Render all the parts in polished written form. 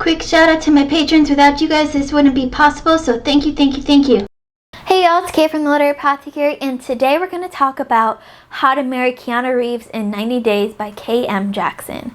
Quick shout out to my patrons. Without you guys, this wouldn't be possible, so thank you, thank you, thank you. Hey y'all, it's Kate from the Literary Apothecary, and today we're going to talk about How to Marry Keanu Reeves in 90 Days by K.M. Jackson.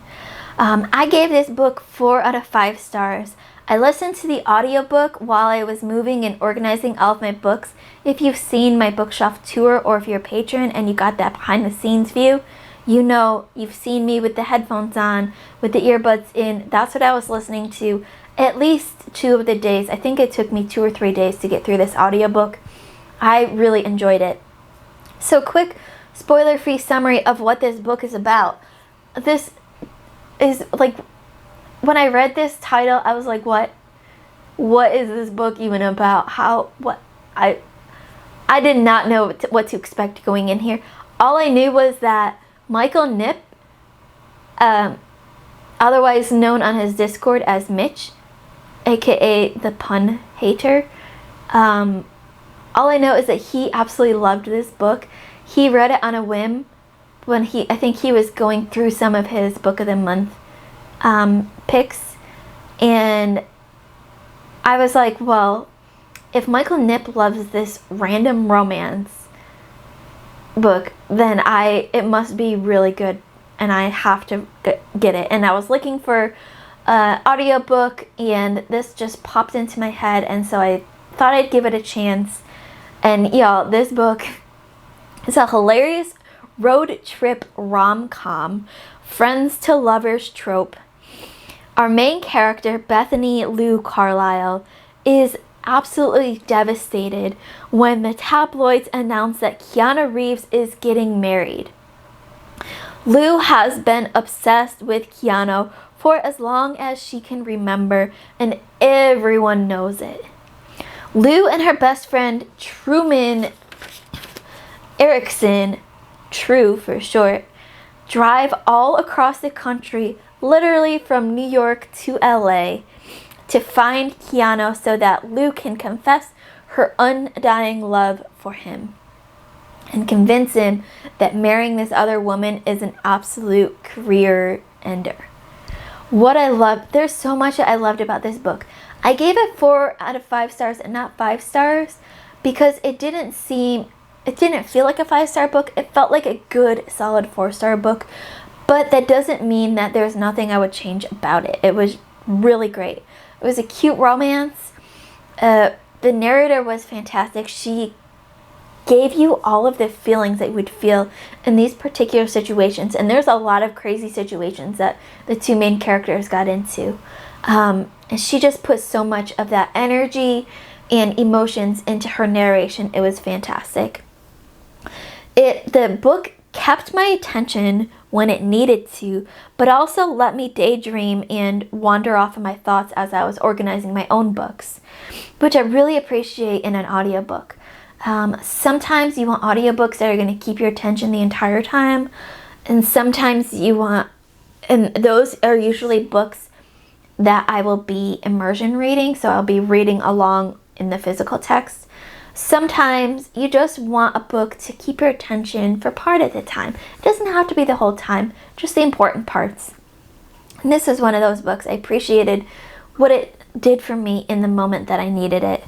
I gave this book 4 out of 5 stars. I listened to the audiobook while I was moving and organizing all of my books. If you've seen my bookshelf tour, or if you're a patron and you got that behind the scenes view, you know you've seen me with the headphones on, with the earbuds in. That's what I was listening to at least 2 of the days. I think it took me 2 or 3 days to get through this audiobook. I really enjoyed it. So quick spoiler-free summary of what this book is about. This is like, when I read this title, I was like, what is this book even about? I did not know what to expect going in here. All I knew was that Michael Knipp, otherwise known on his Discord as Mitch, aka the pun hater, all I know is that he absolutely loved this book. He read it on a whim when I think he was going through some of his book of the month picks, and I was like, well, if Michael Knipp loves this random romance book, then it must be really good, and I have to get it. And I was looking for an audiobook, and this just popped into my head, and so I thought I'd give it a chance. And y'all, this book is a hilarious road trip rom-com, friends to lovers trope. Our main character, Bethany Lou Carlisle, is absolutely devastated when the tabloids announce that Keanu Reeves is getting married. Lou has been obsessed with Keanu for as long as she can remember, and everyone knows it. Lou and her best friend Truman Erickson, True for short, drive all across the country, literally from New York to LA, to find Keanu so that Lou can confess her undying love for him and convince him that marrying this other woman is an absolute career ender. There's so much that I loved about this book. I gave it 4 out of 5 stars and not 5 stars because it didn't feel like a 5-star book. It felt like a good, solid 4-star book, but that doesn't mean that there's nothing I would change about it. It was really great. It was a cute romance. The narrator was fantastic. She gave you all of the feelings that you would feel in these particular situations, and there's a lot of crazy situations that the 2 main characters got into. And she just put so much of that energy and emotions into her narration. It was fantastic. The book kept my attention when it needed to, but also let me daydream and wander off of my thoughts as I was organizing my own books, which I really appreciate in an audiobook. Sometimes you want audiobooks that are going to keep your attention the entire time, and sometimes and those are usually books that I will be immersion reading, so I'll be reading along in the physical text. Sometimes you just want a book to keep your attention for part of the time. It doesn't have to be the whole time, just the important parts. And this is one of those books. I appreciated what it did for me in the moment that I needed it.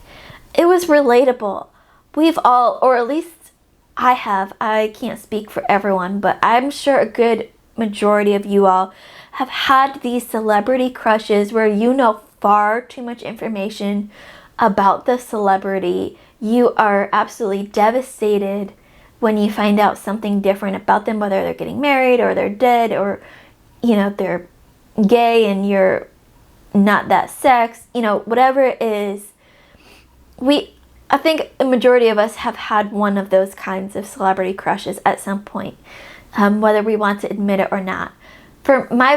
It was relatable. We've all, or at least I can't speak for everyone, but I'm sure a good majority of you all have had these celebrity crushes where you know far too much information about the celebrity. You are absolutely devastated when you find out something different about them, whether they're getting married or they're dead, or they're gay and you're not that sex, whatever it is. I think a majority of us have had one of those kinds of celebrity crushes at some point, whether we want to admit it or not. For my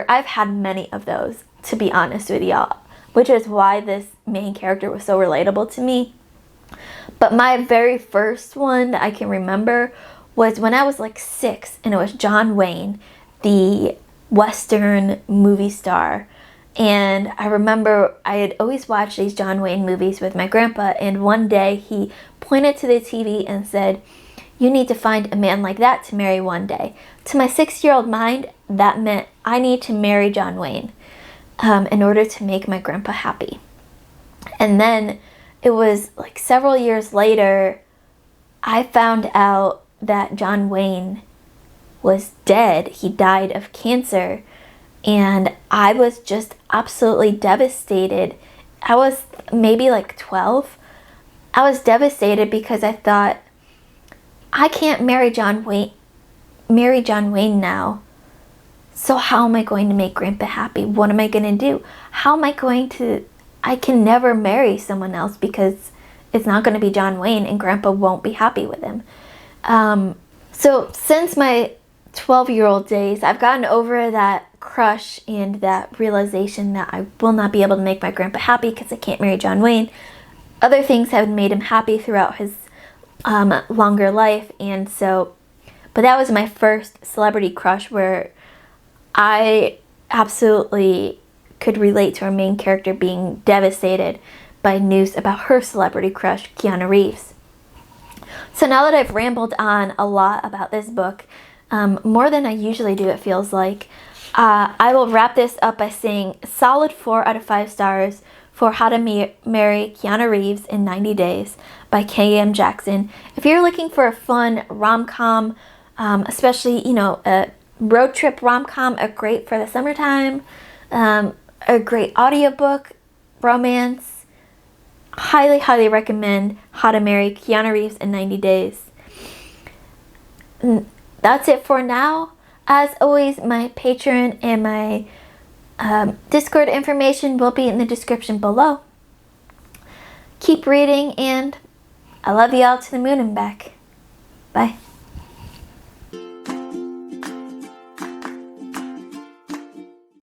I've had many of those, to be honest with y'all, which is why this main character was so relatable to me. But my very first one that I can remember was when I was like 6, and it was John Wayne, the Western movie star. And I remember I had always watched these John Wayne movies with my grandpa, and one day he pointed to the TV and said, "You need to find a man like that to marry one day." To my 6-year-old mind, that meant I need to marry John Wayne. in order to make my grandpa happy. And then it was like several years later, I found out that John Wayne was dead. He died of cancer. And I was just absolutely devastated. I was maybe like 12. I was devastated because I thought, I can't marry John Wayne now. So how am I going to make Grandpa happy? What am I going to do? How am I going to... I can never marry someone else because it's not going to be John Wayne and Grandpa won't be happy with him. So since my 12-year-old days, I've gotten over that crush and that realization that I will not be able to make my grandpa happy because I can't marry John Wayne. Other things have made him happy throughout his longer life, and so, but that was my first celebrity crush where I absolutely could relate to our main character being devastated by news about her celebrity crush, Keanu Reeves. So now that I've rambled on a lot about this book, more than I usually do, it feels like, I will wrap this up by saying solid 4 out of 5 stars for How to Marry Keanu Reeves in 90 Days by K.M. Jackson. If you're looking for a fun rom-com, especially, a road trip rom-com, a great for the summertime, a great audiobook, romance, highly, highly recommend How to Marry Keanu Reeves in 90 Days. That's it for now. As always, my Patreon and my Discord information will be in the description below. Keep reading, and I love you all to the moon and back. Bye.